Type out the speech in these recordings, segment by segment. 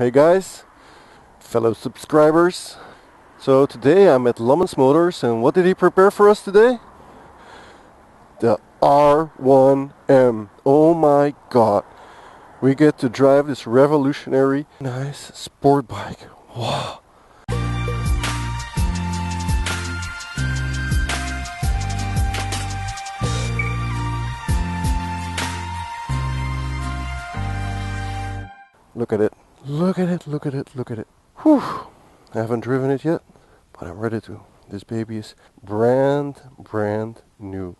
Hey guys, fellow subscribers. So today I'm at Lamans Motors, and what did he prepare for us today? The R1M. Oh my god. We get to drive this revolutionary, nice sport bike. Wow. Look at it. Look at it, look at it, look at it. Whew. I haven't driven it yet, but I'm ready to. This baby is brand new.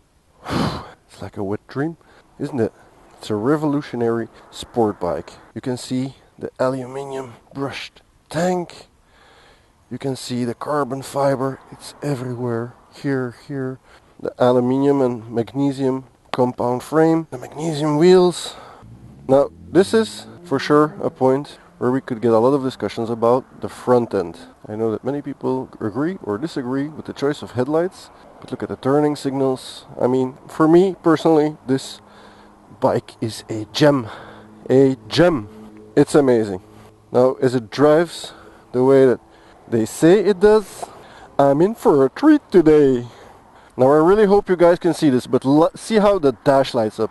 It's like a wet dream, isn't it? It's a revolutionary sport bike. You can see the aluminium brushed tank. You can see the carbon fiber. It's everywhere. Here. The aluminium and magnesium compound frame. The magnesium wheels. Now, this is for sure a point where we could get a lot of discussions about the front end. I know that many people agree or disagree with the choice of headlights, but look at the turning signals. I mean, for me personally, this bike is a gem. A gem. It's amazing. Now, as it drives the way that they say it does, I'm in for a treat today. Now, I really hope you guys can see this, but see how the dash lights up.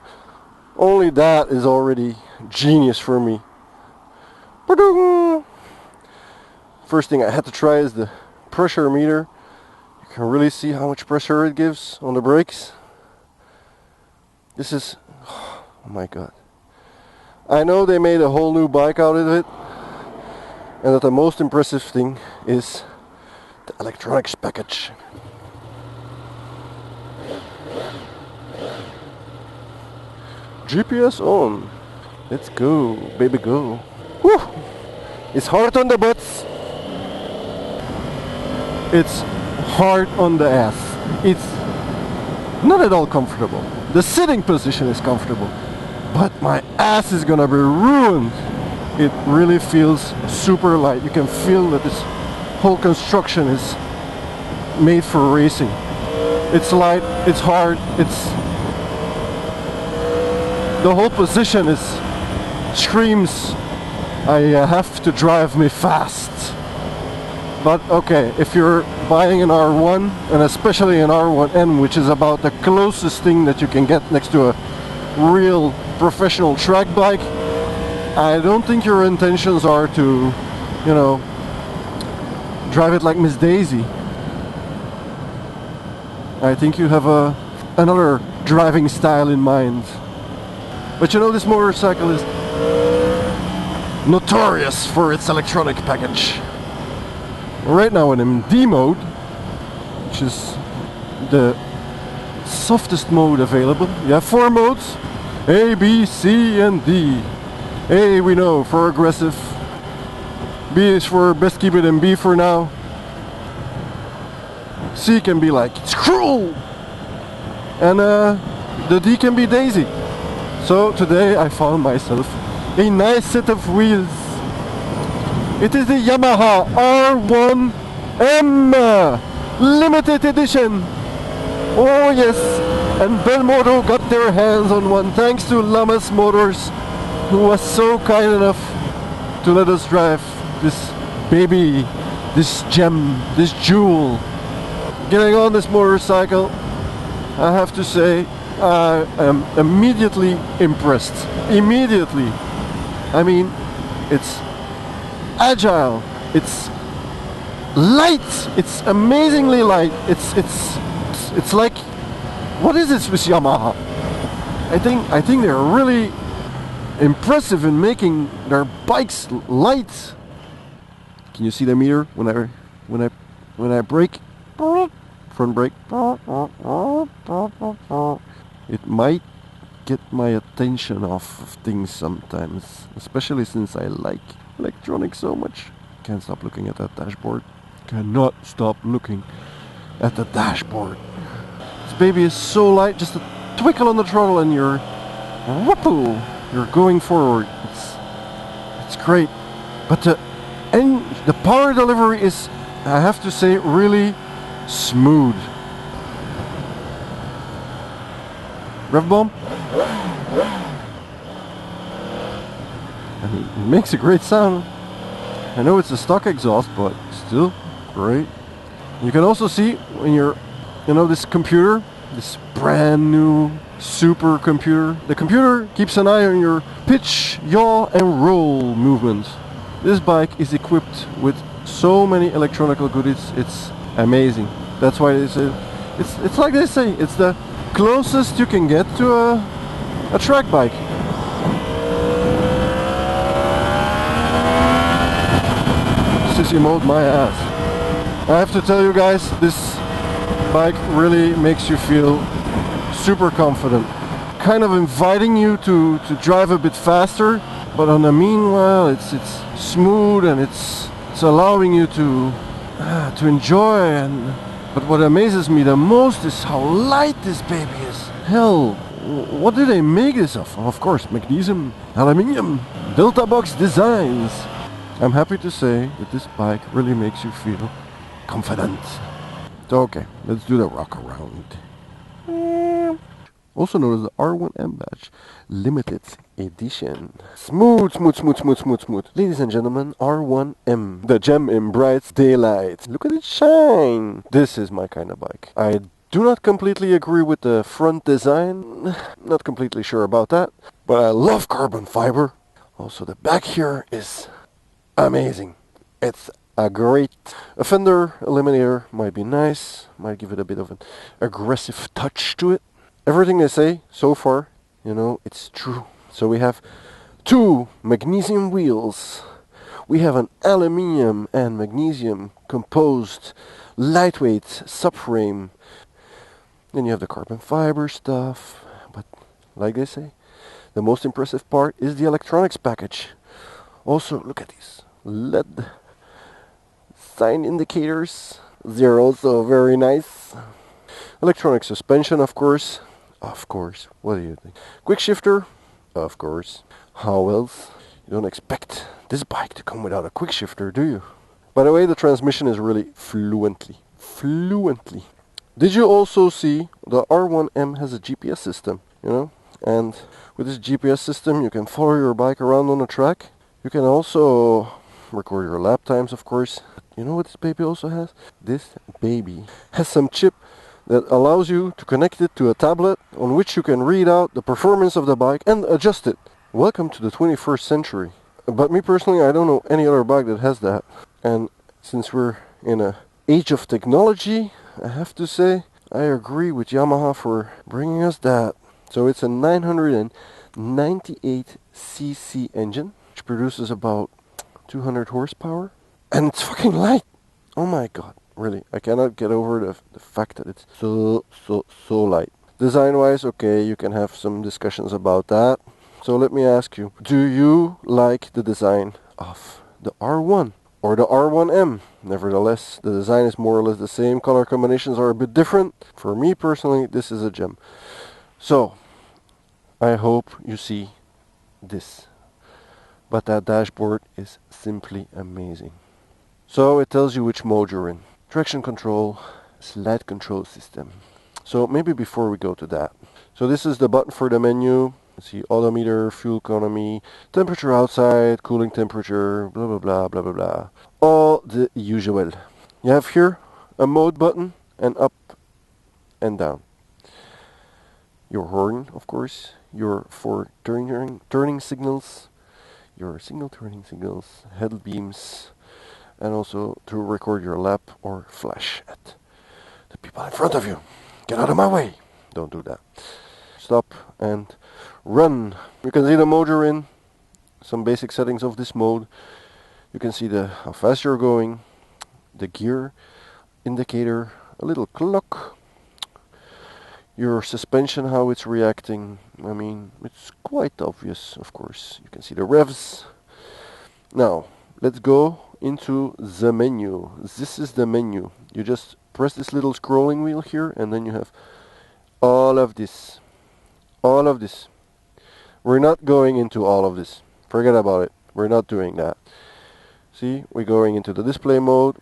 Only that is already genius for me. First thing I had to try is the pressure meter. You can really see how much pressure it gives on the brakes. This is, oh my god. I know they made a whole new bike out of it, and that the most impressive thing is the electronics package. GPS on. Let's go, baby, go. Woo! It's hard on the butts. It's hard on the ass. It's not at all comfortable. The sitting position is comfortable, but my ass is gonna be ruined. It really feels super light. You can feel that this whole construction is made for racing. It's light, it's hard, the whole position screams, I have to drive me fast. But okay, if you're buying an R1, and especially an R1M, which is about the closest thing that you can get next to a real professional track bike, I don't think your intentions are to, drive it like Miss Daisy. I think you have another driving style in mind. But this motorcycle is notorious for its electronic package. Right now I'm in D mode, which is the softest mode available. You have 4 modes: A, B, C, and D. A, we know, for aggressive. B is for best keep it in B for now. C can be like, it's cruel! And the D can be Daisy. So today I found myself a nice set of wheels. It is the Yamaha R1M limited edition. Oh yes, and Belmodo got their hands on one thanks to Lamans Motors, who was so kind enough to let us drive this baby, this gem, this jewel. Getting on this motorcycle, I have to say, I am immediately impressed. Immediately. I mean, it's agile. It's light. It's amazingly light. It's like, what is this with Yamaha? I think they're really impressive in making their bikes light. Can you see the meter when I brake? Front brake. It might get my attention off of things sometimes, especially since I like electronics so much. Can't stop looking at that dashboard. Cannot stop looking at the dashboard. This baby is so light, just a twinkle on the throttle and you're going forward. It's great. But the power delivery is, I have to say, really smooth. Rev bomb. And it makes a great sound. I know it's a stock exhaust, but still great. You can also see when you're, this computer, this brand new super computer. The computer keeps an eye on your pitch, yaw and roll movements. This bike is equipped with so many electronical goodies, it's amazing. That's why it's like they say, it's the closest you can get to a track bike. Sissy mode my ass. I have to tell you guys, this bike really makes you feel super confident. Kind of inviting you to drive a bit faster, but on the meanwhile it's smooth and it's allowing you to enjoy. But what amazes me the most is how light this baby is. Hell, what did they make this of? Of course, magnesium, aluminium, Delta Box designs. I'm happy to say that this bike really makes you feel confident. So okay, let's do the rock around. Also known as the R1M badge, limited edition. Smooth, smooth, smooth, smooth, smooth, smooth. Ladies and gentlemen, R1M, the gem in bright daylight. Look at it shine. This is my kind of bike. I do not completely agree with the front design. Not completely sure about that. But I love carbon fiber. Also the back here is amazing. It's a fender eliminator might be nice, might give it a bit of an aggressive touch to it. Everything they say so far, it's true. So we have 2 magnesium wheels. We have an aluminium and magnesium composed lightweight subframe. Then you have the carbon fiber stuff. But like they say, the most impressive part is the electronics package. Also, look at these LED sign indicators. They're also very nice. Electronic suspension, of course. Of course. What do you think? Quick shifter? Of course. How else? You don't expect this bike to come without a quick shifter, do you? By the way, the transmission is really fluently. Did you also see the R1M has a GPS system, And with this GPS system, you can follow your bike around on the track. You can also record your lap times, of course. You know what this baby also has? This baby has some chip that allows you to connect it to a tablet on which you can read out the performance of the bike and adjust it. Welcome to the 21st century. But me personally, I don't know any other bike that has that. And since we're in an age of technology, I have to say, I agree with Yamaha for bringing us that. So it's a 998cc engine, which produces about 200 horsepower. And it's fucking light. Oh my god. Really, I cannot get over the fact that it's so light. Design-wise, okay, you can have some discussions about that. So let me ask you, do you like the design of the R1 or the R1M? Nevertheless, the design is more or less the same. Color combinations are a bit different. For me personally, this is a gem. So, I hope you see this. But that dashboard is simply amazing. So it tells you which mode you're in. Traction control, slide control system. So maybe before we go to that. So this is the button for the menu. See odometer, fuel economy, temperature outside, cooling temperature, blah blah blah blah blah blah. All the usual. You have here a mode button and up and down. Your horn, of course, your for turning signals, your signal turning signals, head beams, and also to record your lap or flash at the people in front of you. Get out of my way. Don't do that. Stop and run. You can see the mode you're in, some basic settings of this mode. You can see how fast you're going, the gear indicator, a little clock, your suspension, how it's reacting. I mean, it's quite obvious, of course. You can see the revs. Now, let's go into the menu. This is the menu. You just press this little scrolling wheel here, and then you have all of this. All of this. We're not going into all of this. Forget about it. We're not doing that. See, we're going into the display mode.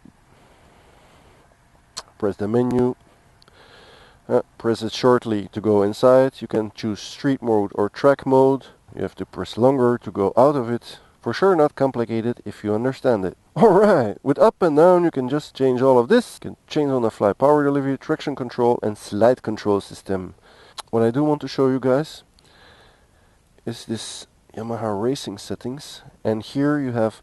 Press the menu. Press it shortly to go inside. You can choose street mode or track mode. You have to press longer to go out of it. For sure not complicated if you understand it. Alright, with up and down you can just change all of this. You can change on the fly power delivery, traction control and slide control system. What I do want to show you guys is this Yamaha racing settings, and here you have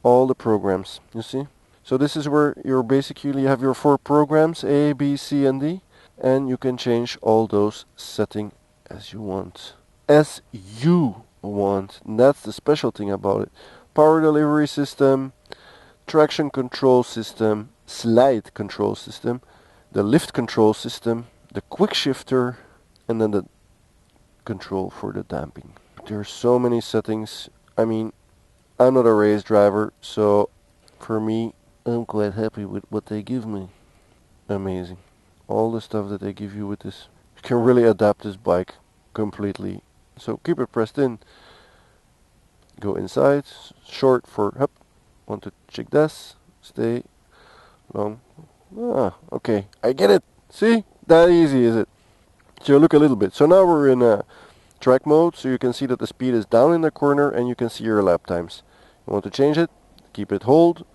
all the programs, you see? So this is where you have your 4 programs, A, B, C and D, and you can change all those settings as you want. As you want. And that's the special thing about it. Power delivery system, traction control system, slide control system, the lift control system, the quick shifter, and then the control for the damping. There are so many settings. I mean, I'm not a race driver, so for me, I'm quite happy with what they give me. Amazing. All the stuff that they give you with this. You can really adapt this bike completely. So keep it pressed in. Go inside. Short for up. Want to check this. Stay. Long. Ah, okay. I get it. See? That easy is it. So look a little bit. So now we're in track mode. So you can see that the speed is down in the corner and you can see your lap times. You want to change it? Keep it hold.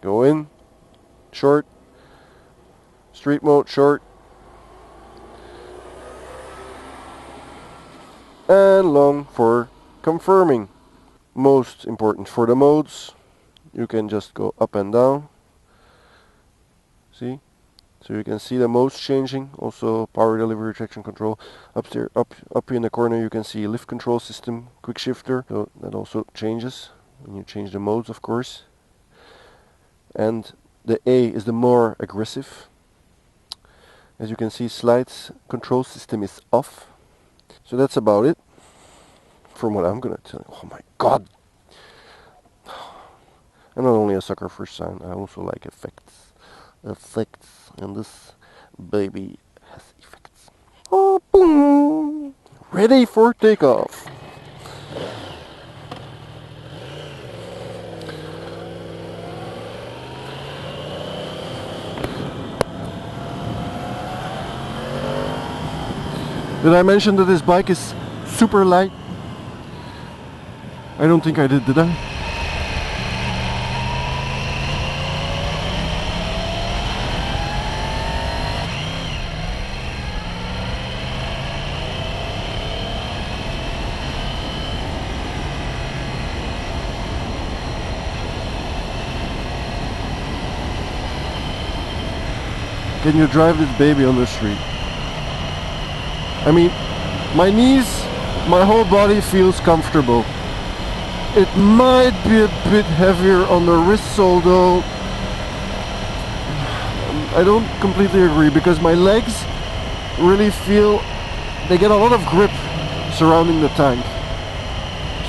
Go in. Short. Street mode, short. And long for confirming. Most important for the modes, you can just go up and down. See? So you can see the modes changing. Also power delivery, traction control. Up in the corner you can see lift control system, quick shifter. So that also changes when you change the modes, of course. And the A is the more aggressive. As you can see, slides control system is off. So that's about it from what I'm gonna tell you. Oh my god! I'm not only a sucker for sound, I also like effects. And this baby has effects. Oh, boom! Ready for takeoff. Did I mention that this bike is super light? I don't think I did I? Can you drive this baby on the street? I mean, my knees, my whole body feels comfortable. It might be a bit heavier on the wrists, although I don't completely agree, because my legs really feel they get a lot of grip surrounding the tank.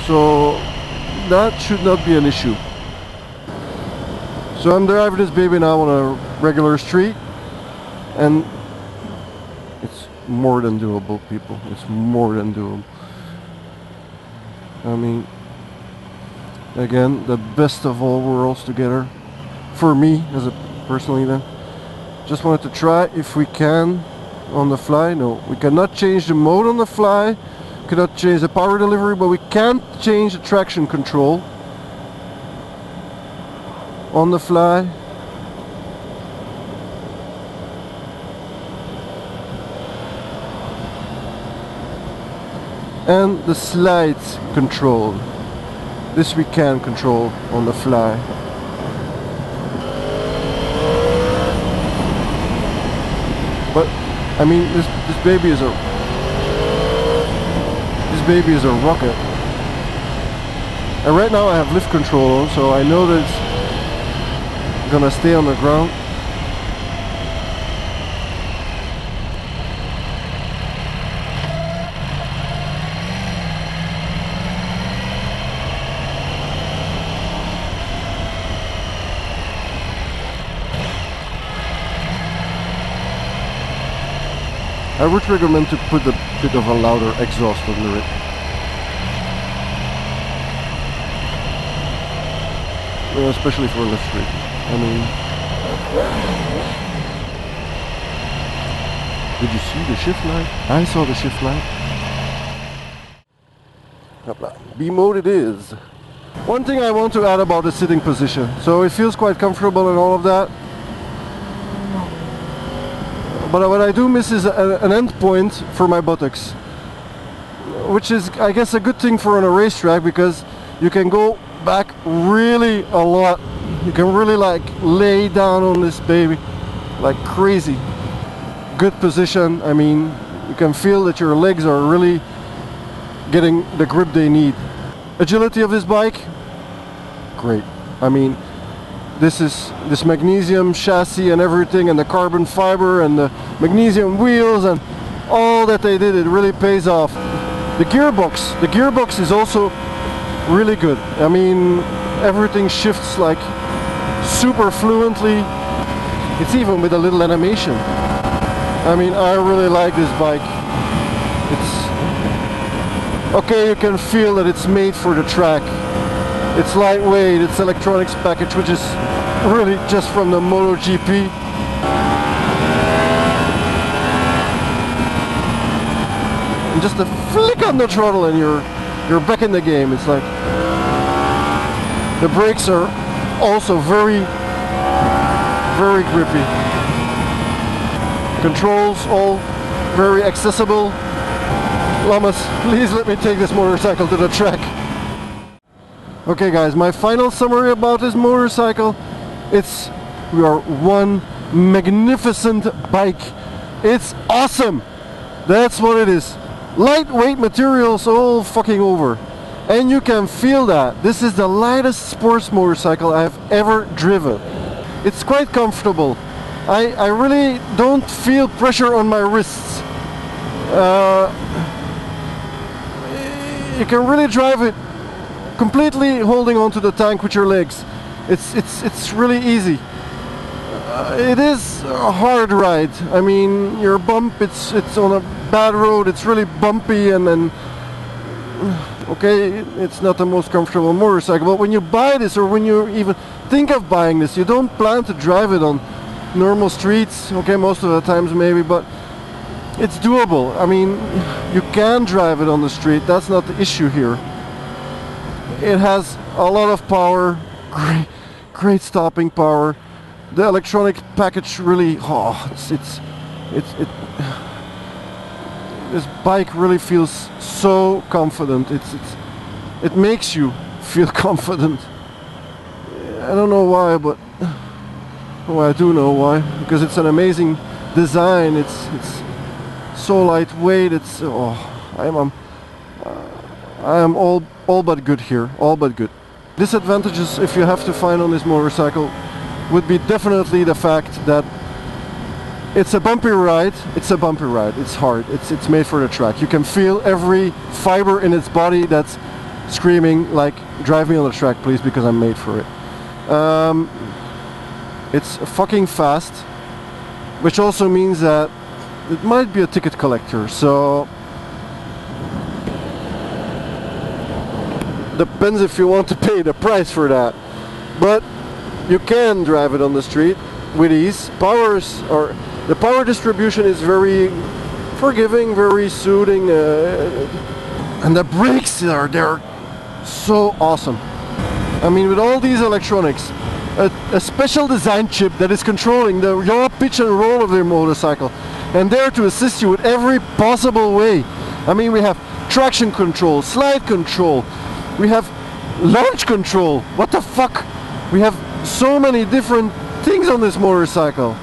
So that should not be an issue. So I'm driving this baby now on a regular street, and it's more than doable, people. It's more than doable. I mean, again, the best of all worlds together for me as a personally then. Just wanted to try if we can on the fly. No, we cannot change the mode on the fly, cannot change the power delivery, but we can change the traction control on the fly. And the slide control. This we can control on the fly. But I mean, this baby is a rocket. And right now I have lift control on, so I know that it's gonna stay on the ground. I would recommend to put a bit of a louder exhaust under it. Well, especially for left street. I mean, did you see the shift light? I saw the shift light. Hopla. B mode it is. One thing I want to add about the sitting position. So it feels quite comfortable and all of that. But what I do miss is an end point for my buttocks. Which is, I guess, a good thing for on a racetrack, because you can go back really a lot. You can really like lay down on this baby like crazy. Good position. I mean, you can feel that your legs are really getting the grip they need. Agility of this bike, great. I mean, this magnesium chassis and everything, and the carbon fiber and the magnesium wheels and all that they did, it really pays off. The gearbox is also really good. I mean, everything shifts like super fluently. It's even with a little animation. I mean, I really like this bike. It's okay, you can feel that it's made for the track. It's lightweight, it's electronics package, which is really just from the MotoGP. And just a flick on the throttle and you're back in the game. It's like the brakes are also very grippy. Controls all very accessible. Lamas, please let me take this motorcycle to the track. Okay guys, my final summary about this motorcycle. We are one magnificent bike. It's awesome. That's what it is. Lightweight materials all fucking over. And you can feel that. This is the lightest sports motorcycle I've ever driven. It's quite comfortable. I really don't feel pressure on my wrists. You can really drive it completely holding onto the tank with your legs. It's really easy. It is a hard ride. I mean, your bump, it's on a bad road, it's really bumpy, and then okay, it's not the most comfortable motorcycle, but when you buy this, or when you even think of buying this, you don't plan to drive it on normal streets, okay, most of the times maybe, but it's doable. I mean, you can drive it on the street, that's not the issue here. It has a lot of power, great stopping power. The electronic package really, this bike really feels so confident. It makes you feel confident. I don't know why, but I do know why. Because it's an amazing design. It's so lightweight. I am all but good here. All but good. Disadvantages, if you have to find on this motorcycle, would be definitely the fact that it's a bumpy ride. It's a bumpy ride. It's hard. It's made for the track. You can feel every fiber in its body that's screaming like, drive me on the track please, because I'm made for it. It's fucking fast, which also means that it might be a ticket collector, so depends if you want to pay the price for that. But you can drive it on the street with ease. The power distribution is very forgiving, very soothing, and the brakes they're so awesome. I mean, with all these electronics, a special design chip that is controlling the yaw, pitch and roll of your motorcycle, and there to assist you with every possible way. I mean, we have traction control, slide control, we have launch control. What the fuck? We have so many different things on this motorcycle.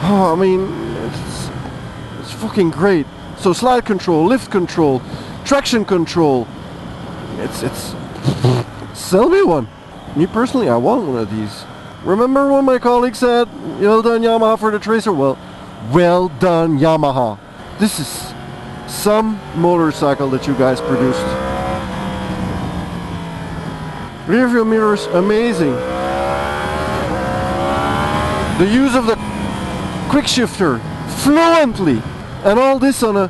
Oh, I mean, it's fucking great. So slide control, lift control, traction control. It's sell me one. Me personally, I want one of these. Remember when my colleague said, well done Yamaha for the Tracer? Well done Yamaha. This is some motorcycle that you guys produced. Rear view mirrors, amazing. The use of the quick shifter fluently, and all this on a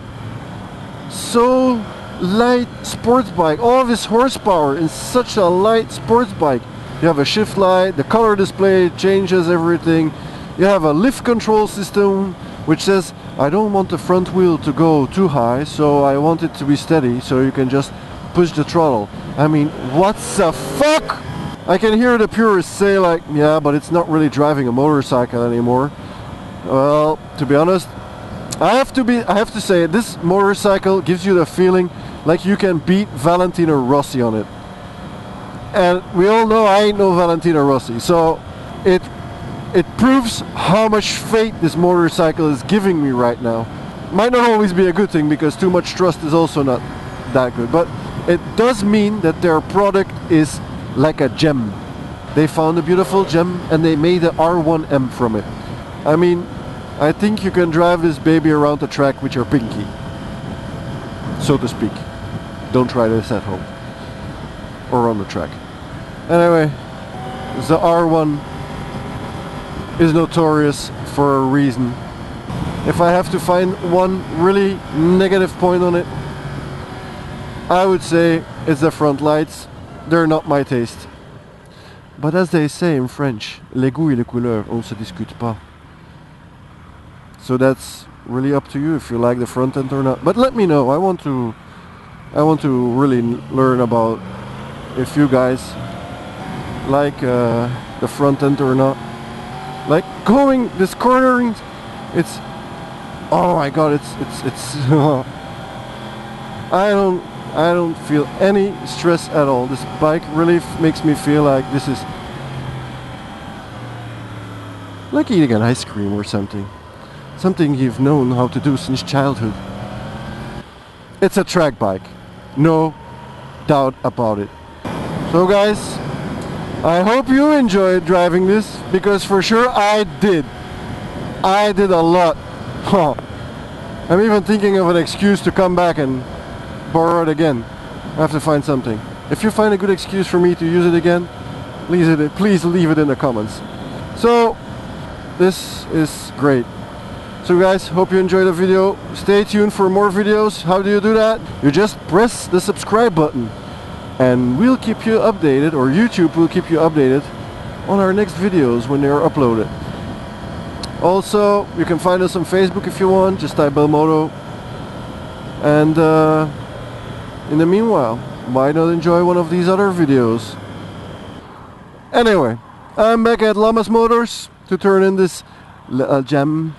so light sports bike. All of this horsepower in such a light sports bike. You have a shift light, the color display changes everything. You have a lift control system which says, I don't want the front wheel to go too high, so I want it to be steady, so you can just push the throttle. I mean, what the fuck? I can hear the purists say like, yeah, but it's not really driving a motorcycle anymore. Well, to be honest, I have to say this motorcycle gives you the feeling like you can beat Valentino Rossi on it. And we all know I ain't no Valentino Rossi, so it proves how much faith this motorcycle is giving me right now. Might not always be a good thing, because too much trust is also not that good, but it does mean that their product is like a gem. They found a beautiful gem and they made the R1M from it. I mean, I think you can drive this baby around the track with your pinky, so to speak. Don't try this at home or on the track. Anyway, the R1 is notorious for a reason. If I have to find one really negative point on it, I would say it's the front lights. They're not my taste. But as they say in French, les goûts et les couleurs, on se discute pas. So that's really up to you if you like the front end or not. But let me know. I want to really learn about if you guys like the front end or not. Like going this cornering, it's, oh my god, it's I don't feel any stress at all. This bike really makes me feel like this is like eating an ice cream or something. Something you've known how to do since childhood. It's a track bike, no doubt about it. So guys, I hope you enjoyed driving this, because for sure I did. I did a lot. I'm even thinking of an excuse to come back and borrow it again. I have to find something. If you find a good excuse for me to use it again, please leave it in the comments. So, this is great. So guys, hope you enjoyed the video. Stay tuned for more videos. How do you do that? You just press the subscribe button, and we'll keep you updated, or YouTube will keep you updated on our next videos when they are uploaded. Also, you can find us on Facebook if you want. Just type Belmoto. And in the meanwhile, why not enjoy one of these other videos? Anyway, I'm back at Lamas Motors to turn in this little gem.